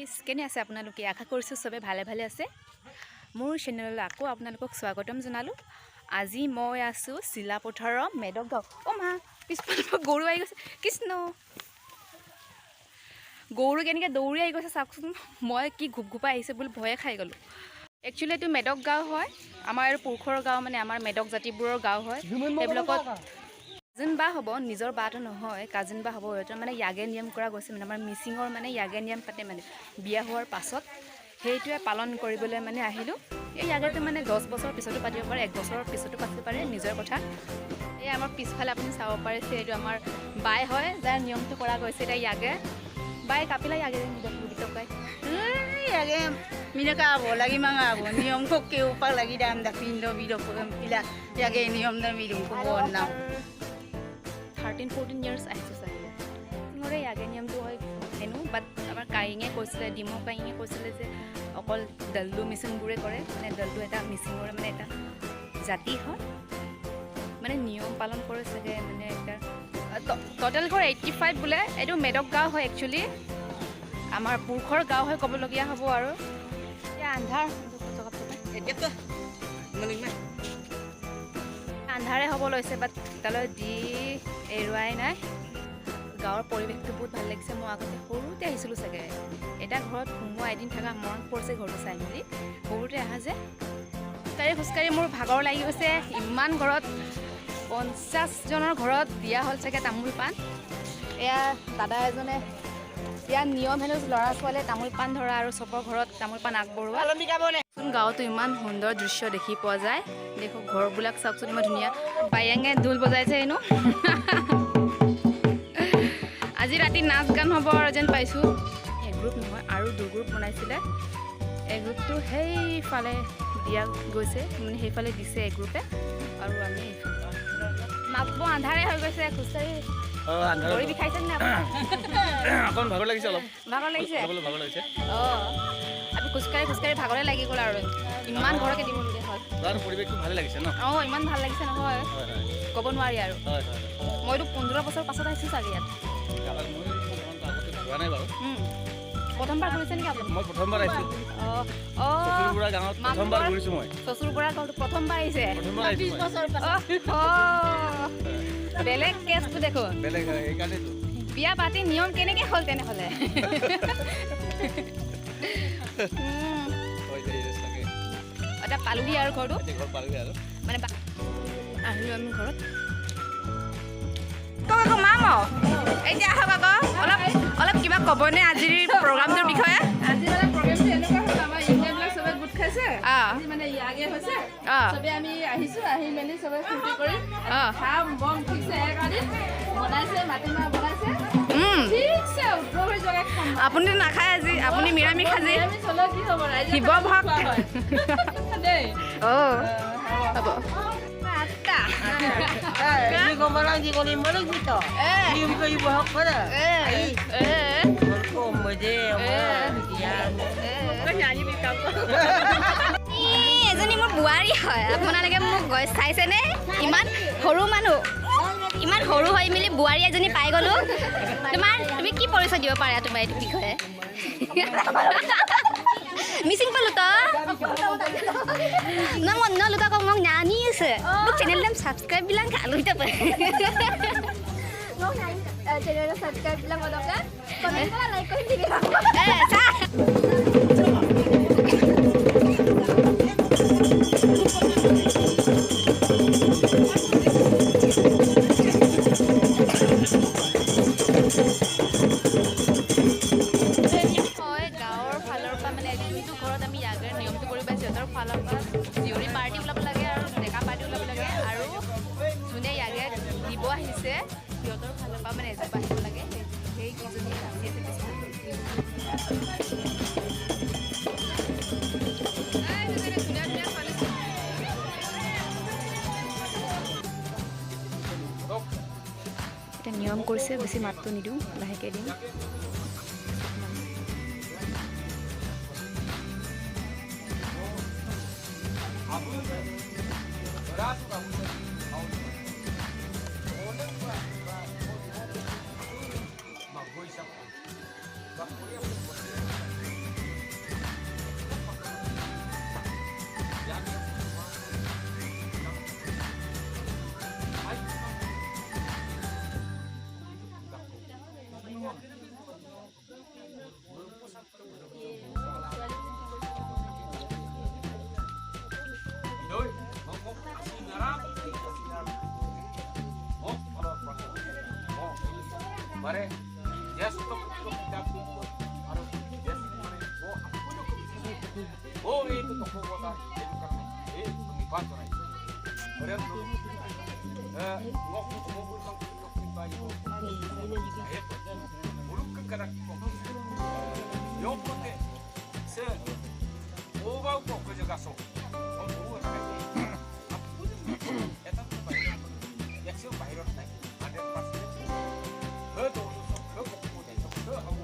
Guys কেনে আছে আপোনালোকে আশা কৰিছোঁ সবে ভালে ভালে আছে মোৰ চেনেললৈ আকৌ আপোনালোকক স্বাগতম জনালোঁ আজি মই আছোঁ চিলাপথাৰৰ মেডক গাঁও অ মা পিছফালৰ গৰু আহি গৈছে কৃষ্ণ গৰু কেনেকৈ দৌৰি আহি গৈছে চাওকচোন মই কি ঘুপঘুপাই আহিছে বুলি ভয়ে খাই গ'লোঁ একচুৱেলি এইটো মেডক গাঁও হয় আমাৰ পুৰুষৰ গাঁও মানে আমাৰ মেডক জাতিবোৰৰ গাঁও হয় সেইবিলাকত কাজিন বা হ'ব নিজৰ বাটো নহয় কাজিন বা হ'ব সিহঁতৰ মানে ইয়াগে নিয়ম কৰা গৈছে মানে আমাৰ মিচিঙৰ মানে ইয়াগে নিয়ম পাতে মানে বিয়া হোৱাৰ পাছত সেইটোৱে পালন কৰিবলৈ মানে আহিলোঁ এই ইয়াগেটো মানে 10 বছৰ পিছতো পাতিব পাৰে 1 বছৰৰ পিছতো পাতিব পাৰে নিজৰ কথা এই আমাৰ পিছফালে আপুনি চাব পাৰিছে এইটো আমাৰ বাই হয় যাৰ নিয়মটো কৰা গৈছে এতিয়া ইয়াগে বাই Kapila ইয়াগে গীতকাই ইয়াগে minaka abo lagi mga abo niyom ko ke upang lagi dam da pindo video ko pila yage niyom da midum ko bon na 13-14 years আহিছে চাগে মোৰে ইয়াগে নিয়মটো হয় হেনো বাট আমাৰ কাইঙে কৈছিলে ডিমো কাইঙে কৈছিলে যে অকল দল্লু মিচিংবোৰে কৰে মানে দল্লু এটা মিচিঙৰ মানে এটা জাতি হয় মানে নিয়ম পালন কৰে চাগে মানে এটা টোটাল ঘৰ 85 বোলে এইটো মেডক গাঁও হয় একচুৱেলি আমাৰ পুৰুষৰ গাঁও হয় ক'বলগীয়া হ'ব আৰু এতিয়া আন্ধাৰ eto maningma আন্ধাৰে হ'ব লৈছে বাট তালৈ দি এৰুৱাই নাই গাঁৱৰ পৰিৱেশটো বহুত ভাল লাগিছে মই আগতে সৰুতে আহিছিলোঁ চাগে এটা ঘৰত সোমোৱা এদিন থকা মনত পৰিছে ঘৰটো চাই মেলি সৰুতে অহা যে খোজকাঢ়ি মোৰ ভাগৰ লাগি গৈছে ইমান ঘৰত 50 জনৰ ঘৰত দিয়া হ'ল চাগে তামোল পাণ এয়া দাদা এজনে ইয়াৰ নিয়ম হেনো ল'ৰা ছোৱালীয়ে তামোল পাণ ধৰা আৰু চবৰ ঘৰত তামোল পাণ আগবঢ়োৱা গাঁৱতো ইমান সুন্দৰ দৃশ্য দেখি পোৱা যায় দেখো ঘৰবিলাক চাওকচোন ইমান ধুনীয়া বায়াঙে ঢোল বজাইছে হেনো আজি ৰাতি নাচ গান হ'ব আৰু যেন পাইছোঁ এই গ্ৰুপ নহয় আৰু 2 গ্ৰুপ বনাইছিলে এই গ্ৰুপটো সেইফালে দিয়া গৈছে মানে সেইফালে দিছে এই গ্ৰুপে আৰু আমি নাচব আন্ধাৰে হৈ গৈছে খোজকাঢ়ি দৌৰি বিষাইছে নে অকণ ভাগৰ লাগিছে অলপ ভাগৰ লাগিছে অঁ আমি খোজকাঢ়ি ভাগৰে লাগি গ'ল আৰু ইমান ঘৰকে দিবলগীয়া হ'ল তাৰ পৰিৱেশটো ভালে লাগিছে ন অঁ ইমান ভাল লাগিছে নহয় ক'ব নোৱাৰি আৰু মইতো 15 বছৰ পাছত আহিছোঁ চাগে ইয়াত প্ৰথমবাৰ ঘূৰিছে নেকি আপুনি মই প্ৰথমবাৰ আহিছোঁ চচুৰপুৰা গাঁৱত প্ৰথমবাৰ ঘূৰিছোঁ মই চচুৰপুৰা গাঁৱত প্ৰথমবাৰ আহিছে 20 বছৰ বেলেগ কেছটো দেখো বেলেগ সেইকাৰণেতো বিয়া পাতি নিয়ম কেনেকৈ হ'ল তেনেহ'লে এটা পালোহি আৰু ঘৰটো মানে আহিলোঁ আমি ঘৰত মাম এতিয়া আহক আকৌ অলপ কিবা ক'বনে আজিৰ প্ৰগ্ৰামটোৰ বিষয়ে আজি মানে প্ৰগ্ৰামটো এনেকুৱা হ'ল আমাৰ ইউনিয়নবিলাক চবে গোট খাইছে আজি মানে ইয়াগে হৈছে চবে আমি আহিছোঁ আহি মেলি চবে ফূৰ্তি কৰি খাম বম ঠিকছে একাদিন বনাইছে মাটিমাহ বনাইছে ঠিকছে উত্তৰ হৈ যোৱাকৈ খাম আপুনিতো নাখায় আজি আপুনি নিৰামিষ আজি আমি চলো কি হ'ব ৰাইজে শিৱ ভক্ত দেই হ'ব ni ko malang di ko ni malang dito yung ko yung bahok pa na ko mo de এজনী মোৰ বোৱাৰী হয় আপোনালোকে মোক চাইছেনে ইমান সৰু মানুহ ইমান সৰু হৈ মেলি বোৱাৰী এজনী পাই গ'লোঁ তুমি কি পৰিচয় দিব পাৰা তোমাৰ এইটো বিষয়ে মিচিং পালোঁ তো নলুকা কওক মোক নানি আছে মোক চেনেল নাম subscribe bilang kak lu itu apa mau nanya channel subscribe bilang mau dong komen lah like komen video sah আহিছে সিহঁতৰ ফালৰ পৰা মানে এজোপা আহিব লাগে সেই কিজনী নাচি আছে এতিয়া নিয়ম কৰিছে বেছি মাতটো নিদিওঁ লাহেকৈ দিম মানে জ্যেষ্ঠ পুত্ৰ পিতাক আৰু জ্যেষ্ঠ মানে এইটো তপৱতা এইটো কাৰণে এই নিপাত জনাইছে মুলুক কাrak 요것에 세 오바우 거 가져가서 공부가 나가지 에탄 바이러 약속 바이러 나이 100% 그도 그 공부 되죠 그 하고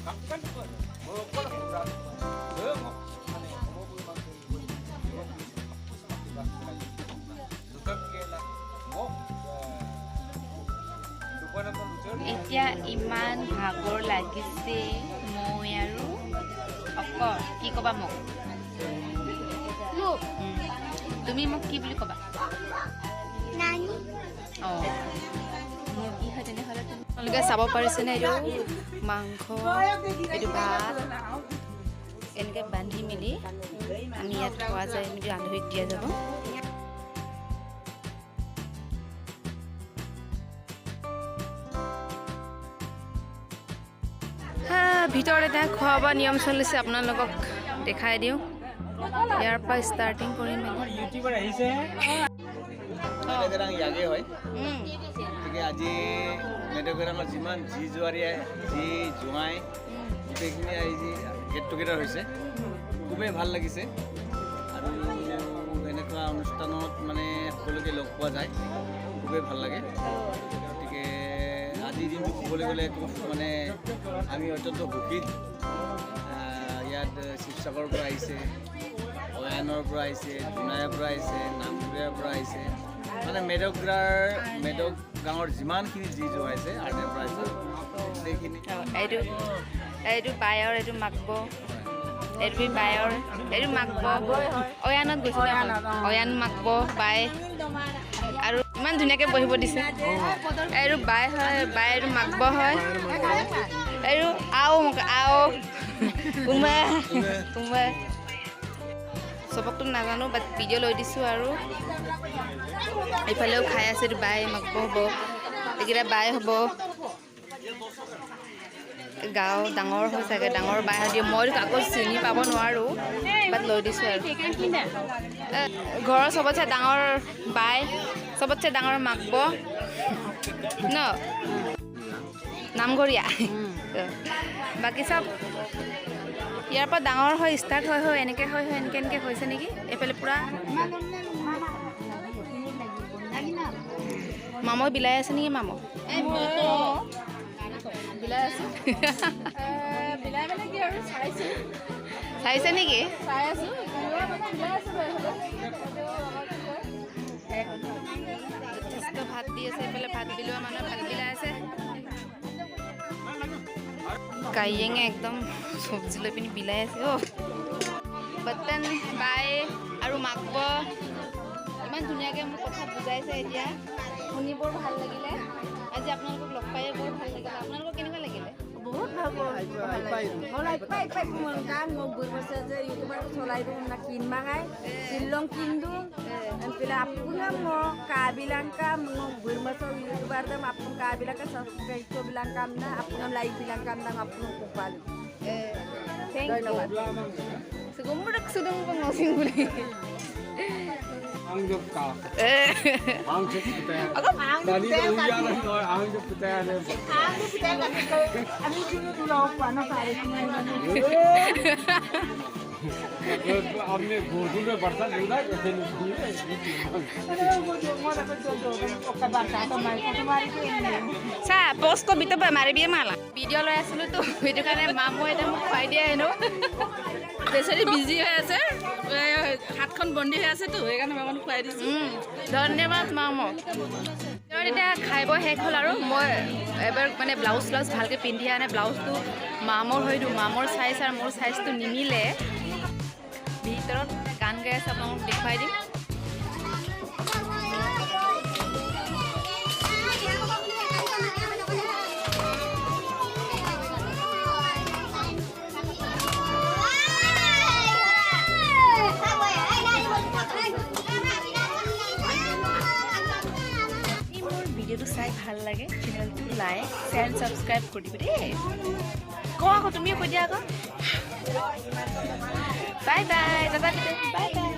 각각 뭐 거라 그 안에 공부만 এতিয়া ইমান ভাগৰ লাগিছে মই আৰু কি ক'বা মোক তুমি মোক কি বুলি ক'বা অঁ মোৰ কি হয় তেনেহ'লে তোমালোকে চাব পাৰিছেনে এইটো মাংস এইটো ভাত এনেকৈ বান্ধি মেলি আমি ইয়াত খোৱা যায় এনেকৈ আলহীক দিয়া যাব ভিতৰত এটা খোৱা বোৱা নিয়ম চলিছে আপোনালোকক দেখাই দিওঁ ইয়াৰ পৰা ষ্টাৰ্টিং কৰিম ইউটিউবৰ আহিছে মেডগাৰাং ইয়াগে হয় গতিকে আজি মেডগাৰাঙৰ যিমান যি জোৱাৰীয়ে যি জোঁৱাই গোটেইখিনি আজি গেট টুগেডাৰ হৈছে খুবেই ভাল লাগিছে আৰু এনেকুৱা অনুষ্ঠানত মানে সকলোকে লগ পোৱা যায় খুবেই ভাল লাগে গতিকে আজিৰ দিনটো ক'বলৈ গ'লে মানে আমি অত্যন্ত সুখী ইয়াত শিৱসাগৰৰ পৰা আহিছে অয়ানৰ পৰা আহিছে জোনাইৰ পৰা আহিছে নামঘৰীয়াৰ পৰা আহিছে মানে মেডক গাঁৱৰ যিমানখিনি যি জোৱাইছে আৰ্টৰ পৰা আহিছে গোটেইখিনি এইটো বায়ৰ এইটো মাকব এইটো বায়ৰ এইটো মাকব অয়ানত গৈছিলে অয়ান মাকব বাই আৰু ইমান ধুনীয়াকৈ বহিব দিছে এইটো বাই হয় বাই এইটো মাকব হয় এইটো আও উমা চবকতো নাজানো বাট ভিডিঅ' লৈ দিছোঁ আৰু এইফালেও খাই আছে এইটো বাই মাকব হ'ব এইকেইটা বাই হ'ব গাঁও ডাঙৰ হৈ চাগে ডাঙৰ বাই দিয়ে মই কাকো চিনি পাব নোৱাৰোঁ বাট লৈ দিছোঁ আৰু ঘৰৰ চবতছে ডাঙৰ বাই চবতছে ডাঙৰ মাকব ন নামঘৰীয়া বাকী চব ইয়াৰ পৰা ডাঙৰ হৈ ষ্টাৰ্ট হয় এনেকৈ এনেকৈ হৈছে নেকি এইফালে পূৰা মামই বিলাই আছে নেকি মামক বিলাই আছে বিলাই মানে কি আৰু চাইছে নেকি চাই আছোঁ ভাত দি আছে এইফালে ভাত বিলোৱা মানুহে ভাত বিলাই আছে কাইয়েঙে একদম চব্জি লৈ পিনি বিলাই আছে বৰ্তন বাই আৰু মাকব ইমান ধুনীয়াকৈ মোক কথা বুজাইছে এতিয়া শুনি বৰ ভাল লাগিলে আজি আপোনালোকক লগ পাই বৰ ভাল লাগিলে আপোনালোকক কেনেকুৱা লাগিলে বহুত ভাল mau berbahasa je YouTuber solai tu nak kinbangai silong kindu pila apuna mo kabilang ka mau berbahasa YouTuber tu apun kabilang ka subscribe tu bilang kam na apun like bilang kam na apun kupal thank you segumrak sudang pengosing boleh Anggap ka. Anggap kita. Dari uya lah kau anggap kita ada. Anggap kita kan kami dulu dulu apa kali हमने घोटू में बर्तन लिया कैसे চা post কবি তো বেমাৰে বিয়ে মালা ভিডিঅ' লৈ আছিলোঁ তো সেইটো কাৰণে মামো এতিয়া মোক খুৱাই দিয়ে হেনো বেচাৰি বিজি হৈ আছে হাতখন বন্দী হৈ আছেতো সেইকাৰণে মামক খুৱাই দিছোঁ ধন্যবাদ মামক এতিয়া খাই বৈ শেষ হ'ল আৰু মই এবাৰ মানে ব্লাউজ ভালকৈ পিন্ধি আনে ব্লাউজটো মামৰ হয়তো মামৰ চাইজ আৰু মোৰ চাইজটো নিমিলে ভিতৰত গান গাই আছে আপোনালোকক দেখুৱাই দিম ভিডিঅ'টো চাই ভাল লাগে চেনেলটো লাইক শ্বেয়াৰ ছাবস্ক্ৰাইব কৰি দিব দেই কওঁ আকৌ তুমিও কৈ দিয়া আকৌ বাই বাই দাদা বাই বাই